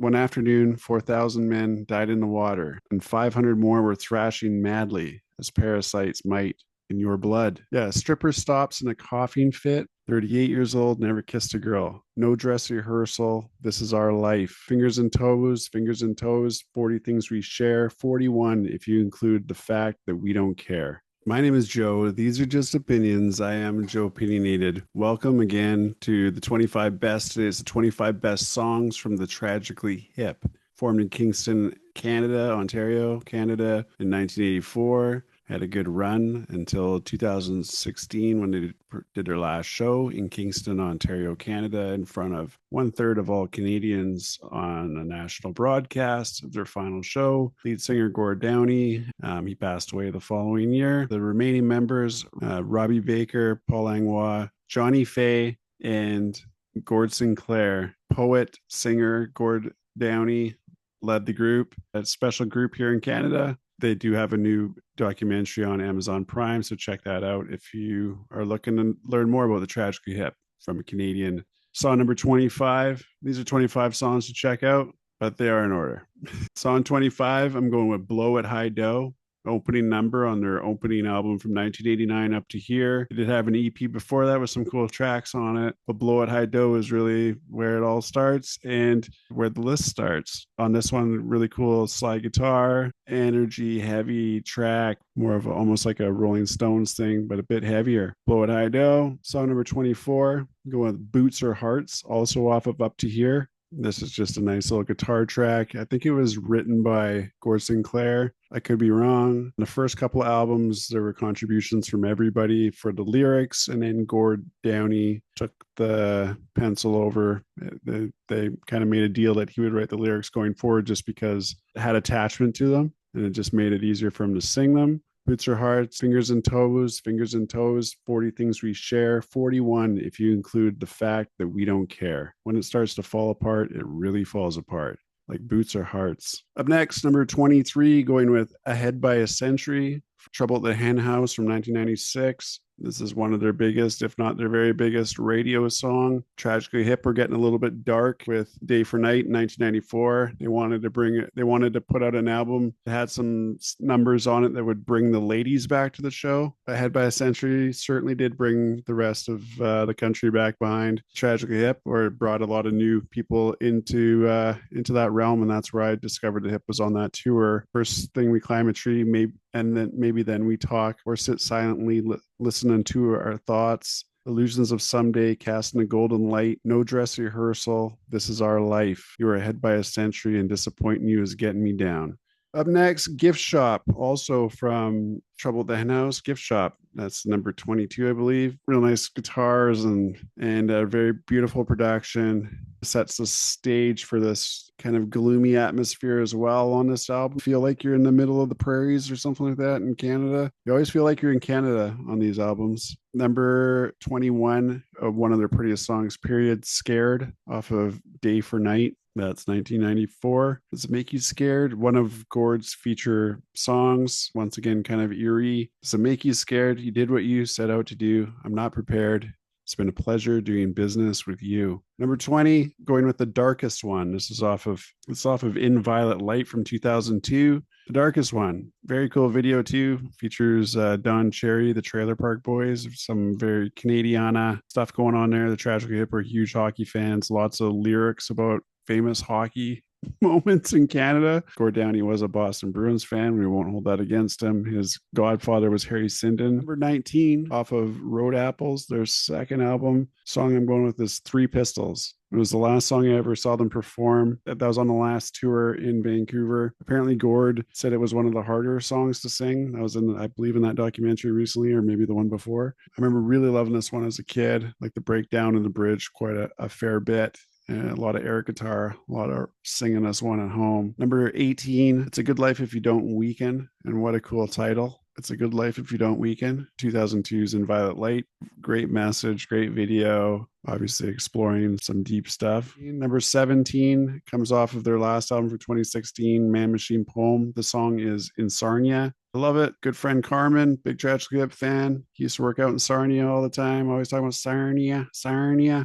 One afternoon, 4,000 men died in the water, and 500 more were thrashing madly, as parasites might in your blood. Yeah, a stripper stops in a coughing fit. 38 years old, never kissed a girl. No dress rehearsal. This is our life. Fingers and toes. 40 things we share. 41 if you include the fact that we don't care. My name is Joe. These are just opinions. I am Joepinionated. Welcome again to the 25 best. Today is the 25 best songs from the Tragically Hip, formed in Kingston, Canada, Ontario, Canada in 1984. Had a good run until 2016 when they did their last show in Kingston, Ontario, Canada, in front of 1/3 of all Canadians on a national broadcast of their final show. Lead singer Gord Downie, he passed away the following year. The remaining members, Robbie Baker, Paul Langlois, Johnny Fay, and Gord Sinclair. Poet, singer Gord Downie led the group, a special group here in Canada. They do have a new documentary on Amazon Prime, so check that out if you are looking to learn more about the Tragically Hip from a Canadian. Song number 25. These are 25 songs to check out, but they are in order. Song 25, I'm going with Blow It High Dough, opening number on their opening album from 1989 up to here. They did have an EP before that with some cool tracks on it, but Blow It High Dough is really where it all starts and where the list starts. On this one, really cool slide guitar, energy, heavy track, more of almost like a Rolling Stones thing, but a bit heavier. Blow It High Dough. Song number 24, going with Boots or Hearts, also off of Up to Here. This is just a nice little guitar track. I think it was written by Gord Sinclair. I could be wrong. The first couple of albums, there were contributions from everybody for the lyrics, and then Gord Downie took the pencil over. They kind of made a deal that he would write the lyrics going forward just because it had attachment to them, and it just made it easier for him to sing them. Boots or Hearts, fingers and toes, 40 things we share, 41 if you include the fact that we don't care. When it starts to fall apart, it really falls apart, like Boots or Hearts. Up next, number 23, going with Ahead by a Century, Trouble at the Henhouse from 1996. This is one of their biggest, if not their very biggest, radio song. Tragically Hip were getting a little bit dark with Day for Night in 1994. They wanted to put out an album that had some numbers on it that would bring the ladies back to the show. Ahead by a Century certainly did bring the rest of the country back behind Tragically Hip, or it brought a lot of new people into that realm, and that's where I discovered the Hip was on that tour. First thing, we climb a tree, maybe then we talk or sit silently listening to our thoughts. Illusions of Someday, Casting a Golden Light, No Dress Rehearsal, This is Our Life, You Are Ahead by a Century, and Disappointing You Is Getting Me Down. Up next, Gift Shop, also from Trouble at the Henhouse. Gift Shop, that's number 22, I believe. Real nice guitars and a very beautiful production. Sets the stage for this kind of gloomy atmosphere as well on this album. Feel like you're in the middle of the prairies or something like that in Canada. You always feel like you're in Canada on these albums. Number 21 of one of their prettiest songs, period, Scared, off of Day for Night. That's 1994. Does it make you scared? One of Gord's feature songs. Once again, kind of eerie. Does it make you scared? You did what you set out to do. I'm not prepared. It's been a pleasure doing business with you. Number 20, going with the darkest one. This is off of In Violet Light from 2002. The darkest one. Very cool video too. Features Don Cherry, the Trailer Park Boys. Some very Canadiana stuff going on there. The Tragically Hip are huge hockey fans. Lots of lyrics about famous hockey moments in Canada. Gord Downie was a Boston Bruins fan. We won't hold that against him. His godfather was Harry Sinden. Number 19 off of Road Apples, their second album. Song I'm going with is Three Pistols. It was the last song I ever saw them perform. That was on the last tour in Vancouver. Apparently, Gord said it was one of the harder songs to sing. That was I believe, in that documentary recently, or maybe the one before. I remember really loving this one as a kid, like the breakdown in the bridge, quite a fair bit. And a lot of air guitar, a lot of singing this one at home. Number 18, It's a Good Life If You Don't Weaken. And what a cool title. It's a Good Life If You Don't Weaken. 2002's In Violet Light. Great message, great video. obviously exploring some deep stuff. Number 17 comes off of their last album for 2016, Man Machine Poem. The song is In Sarnia. I love it. Good friend Carmen, big Tragically Hip fan. He used to work out in Sarnia all the time. Always talking about Sarnia,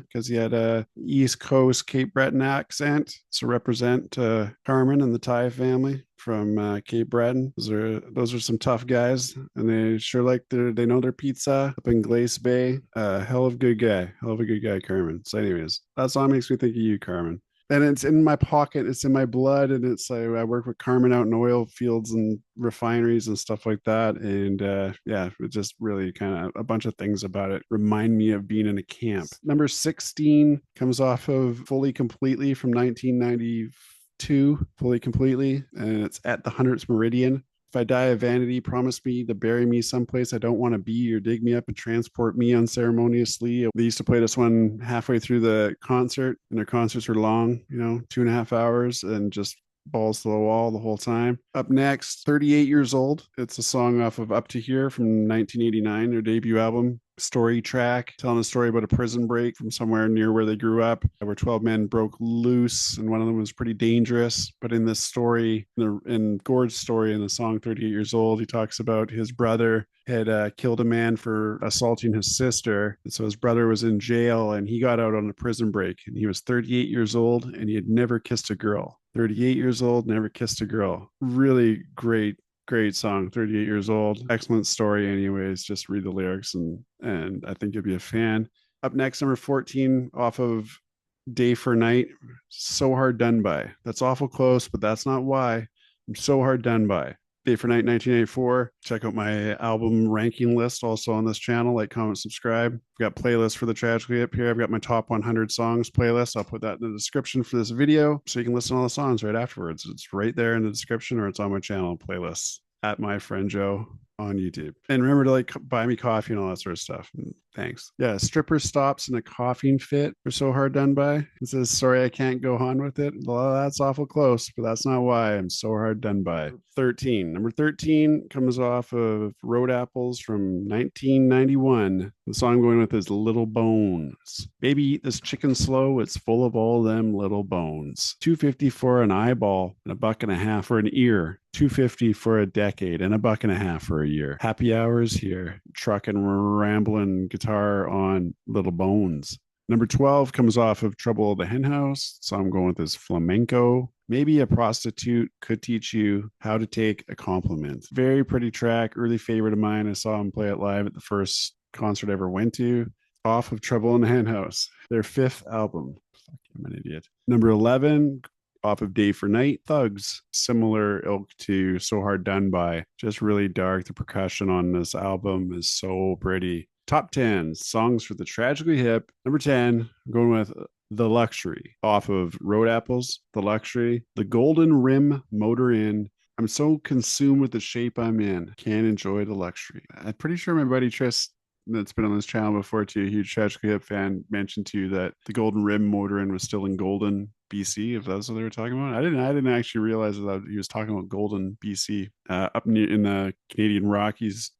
because he had a East Coast Cape Breton accent. So represent Carmen and the Thai family from Cape Breton. Those are some tough guys, and they sure they know their pizza up in Glace Bay. Hell of a good guy, Carmen. So, anyways, that song makes me think of you, Carmen. And it's in my pocket, it's in my blood, and it's like I work with Carmen out in oil fields and refineries and stuff like that. And yeah, it just really kind of a bunch of things about it remind me of being in a camp. Number 16 comes off of Fully Completely from 1992, Fully Completely, and it's At the 100th Meridian. If I die of vanity, promise me to bury me someplace I don't want to be, or dig me up and transport me unceremoniously. They used to play this one halfway through the concert, and their concerts were long, 2.5 hours, and just balls to the wall the whole time. Up next, 38 Years Old. It's a song off of Up to Here from 1989, their debut album. Story track telling a story about a prison break from somewhere near where they grew up, where 12 men broke loose, and one of them was pretty dangerous. But in this story, in Gord's story in the song 38 Years Old, he talks about his brother had killed a man for assaulting his sister. And so his brother was in jail, and he got out on a prison break, and he was 38 years old, and he had never kissed a girl. 38 years old, never kissed a girl. Really great song. 38 Years Old, excellent story. Anyways, just read the lyrics, and I think you'll be a fan. Up next, number 14 off of Day for Night, So Hard Done By. That's awful close, but that's not why. I'm so hard done by. Day for Night 1984. Check out my album ranking list also on this channel. Like, comment, subscribe. I've got playlists for the Tragically Hip here. I've got my top 100 songs playlist. I'll put that in the description for this video so you can listen to all the songs right afterwards. It's right there in the description, or it's on my channel playlists at my friend Joe on YouTube. And remember to buy me coffee and all that sort of stuff. Thanks. Yeah, stripper stops in a coughing fit for So Hard Done By. It says, sorry, I can't go on with it. Well, that's awful close, but that's not why. I'm so hard done by. 13. Number 13 comes off of Road Apples from 1991. The song I'm going with is Little Bones. Baby, eat this chicken slow. It's full of all them little bones. $2.50 for an eyeball and $1.50 for an ear. $2.50 for a decade and $1.50 for a year. Happy hours here. Trucking, rambling guitar on Little Bones. Number 12 comes off of Trouble at the Henhouse. So I'm going with this Flamenco. Maybe a prostitute could teach you how to take a compliment. Very pretty track, early favorite of mine. I saw him play it live at the first concert I ever went to. Off of Trouble in the Henhouse, their 5th album. Fuck, I'm an idiot. Number 11, off of Day for Night, Thugs. Similar ilk to So Hard Done By. Just really dark. The percussion on this album is so pretty. Top 10 songs for the Tragically Hip. Number 10, I'm going with The Luxury off of Road Apples. The Luxury. The Golden Rim Motor In. I'm so consumed with the shape I'm in. Can't enjoy the luxury. I'm pretty sure my buddy Tris, that's been on this channel before too, a huge Tragically Hip fan, mentioned to you that the Golden Rim Motor In was still in Golden, BC, if that's what they were talking about. I didn't actually realize that he was talking about Golden, BC, up near in the Canadian Rockies,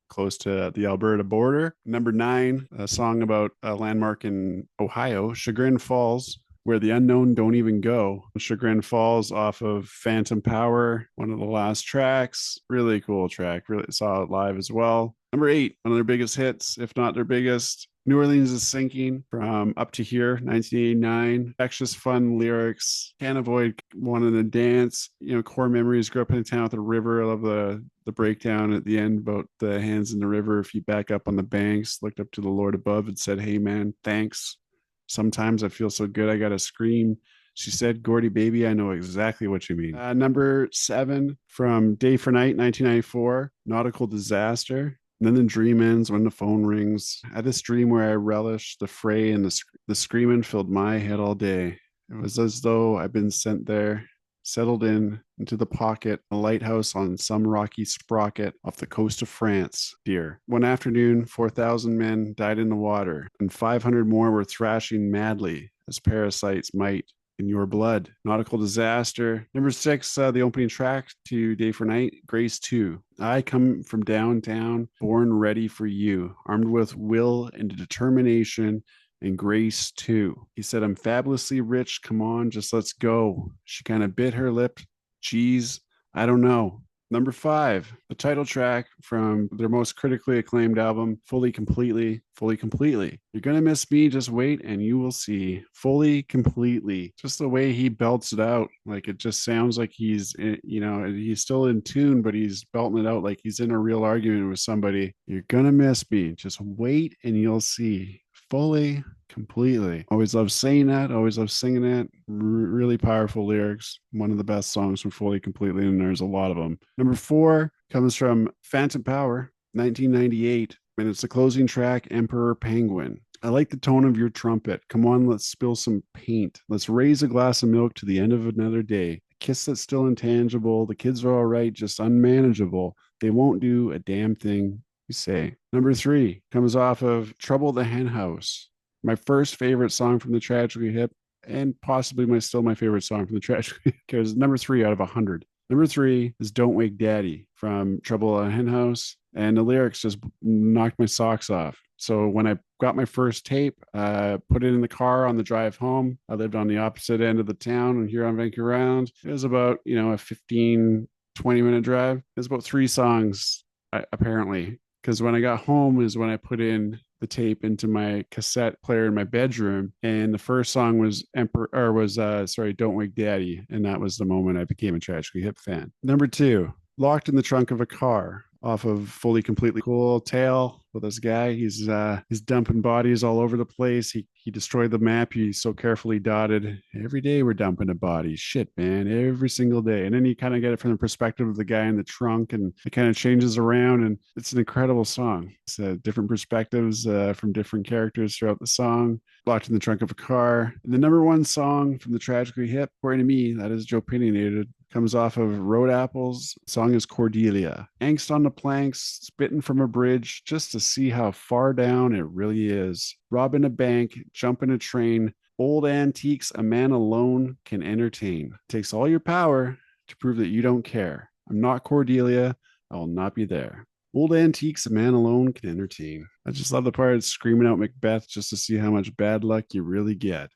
close to the Alberta border. Number 9, a song about a landmark in Ohio, Chagrin Falls, where the unknown don't even go. Chagrin Falls off of Phantom Power, one of the last tracks. Really cool track. Really saw it live as well. Number 8, one of their biggest hits, if not their biggest. New Orleans is Sinking from Up to Here, 1989. Infectious, fun lyrics. Can't avoid wanting to dance. Core memories. Grew up in a town with a river. I love the breakdown at the end about the hands in the river. If you back up on the banks, looked up to the Lord above and said, hey man, thanks. Sometimes I feel so good I gotta scream. She said, Gordy, baby, I know exactly what you mean. Number 7 from Day for Night, 1994, Nautical Disaster. And then the dream ends when the phone rings. I had this dream where I relished the fray, and the screaming filled my head all day. It was as though I'd been sent there, settled into the pocket, a lighthouse on some rocky sprocket off the coast of France. Dear. One afternoon, 4,000 men died in the water, and 500 more were thrashing madly, as parasites might in your blood. Nautical Disaster. Number 6, the opening track to Day for Night, Grace 2. I come from downtown, born ready for you, armed with will and determination, and grace too. He said, I'm fabulously rich. Come on, just let's go. She kind of bit her lip. Geez, I don't know. Number five, the title track from their most critically acclaimed album, Fully Completely, Fully Completely. You're going to miss me, just wait and you will see. Fully Completely. Just the way he belts it out. Like it just sounds like he's, he's still in tune, but he's belting it out like he's in a real argument with somebody. You're going to miss me, just wait and you'll see. Fully Completely. Always love saying that. Always love singing it. Really powerful lyrics. One of the best songs from Fully Completely, and there's a lot of them. Number four comes from Phantom Power, 1998, and it's the closing track, Emperor Penguin. I like the tone of your trumpet. Come on, let's spill some paint. Let's raise a glass of milk to the end of another day. A kiss that's still intangible. The kids are all right, just unmanageable. They won't do a damn thing you say. Number three comes off of Trouble the Henhouse, my first favorite song from the Tragically Hip, and possibly my favorite song from the Tragically Hip, because number three out of 100. Number three is Don't Wake Daddy from Trouble at Henhouse, and the lyrics just knocked my socks off. So when I got my first tape, put it in the car on the drive home. I lived on the opposite end of the town and here on Vancouver Island. It was about, a 15, 20-minute drive. It was about three songs, apparently, because when I got home is when I put in the tape into my cassette player in my bedroom, and the first song was Don't Wake Daddy, and that was the moment I became a Tragically Hip fan. Number two, Locked in the Trunk of a Car, off of Fully Completely. Cool tale with this guy. He's dumping bodies all over the place. He destroyed the map he so carefully dotted. Every day we're dumping a body. Shit, man, every single day. And then you kind of get it from the perspective of the guy in the trunk, and it kind of changes around, and it's an incredible song. It's different perspectives from different characters throughout the song. Locked in the Trunk of a Car. And the number one song from the Tragically Hip, according to me, that is Joepinionated, comes off of Road Apples. The song is Cordelia. Angst on the planks, spitting from a bridge, just to see how far down it really is. Robbing a bank, jumping a train, old antiques a man alone can entertain. It takes all your power to prove that you don't care. I'm not Cordelia. I will not be there. Old antiques a man alone can entertain. I just love the part of screaming out Macbeth just to see how much bad luck you really get.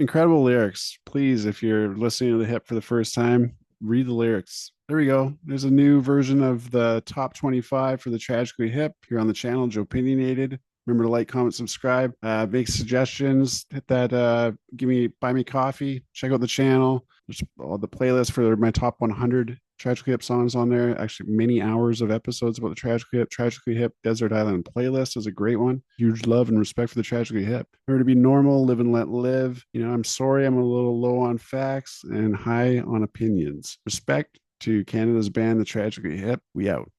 Incredible lyrics. Please, if you're listening to the hip for the first time, read the lyrics. There we go. There's a new version of the top 25 for the Tragically Hip here on the channel, Joepinionated. Remember to like, comment, subscribe, make suggestions, hit that, buy me coffee, check out the channel. There's all the playlists for my top 100 Tragically Hip songs on there. Actually, many hours of episodes about the Tragically Hip Desert Island playlist is a great one. Huge love and respect for the Tragically Hip. Remember to be normal, live and let live. I'm sorry I'm a little low on facts and high on opinions. Respect to Canada's band, the Tragically Hip. We out.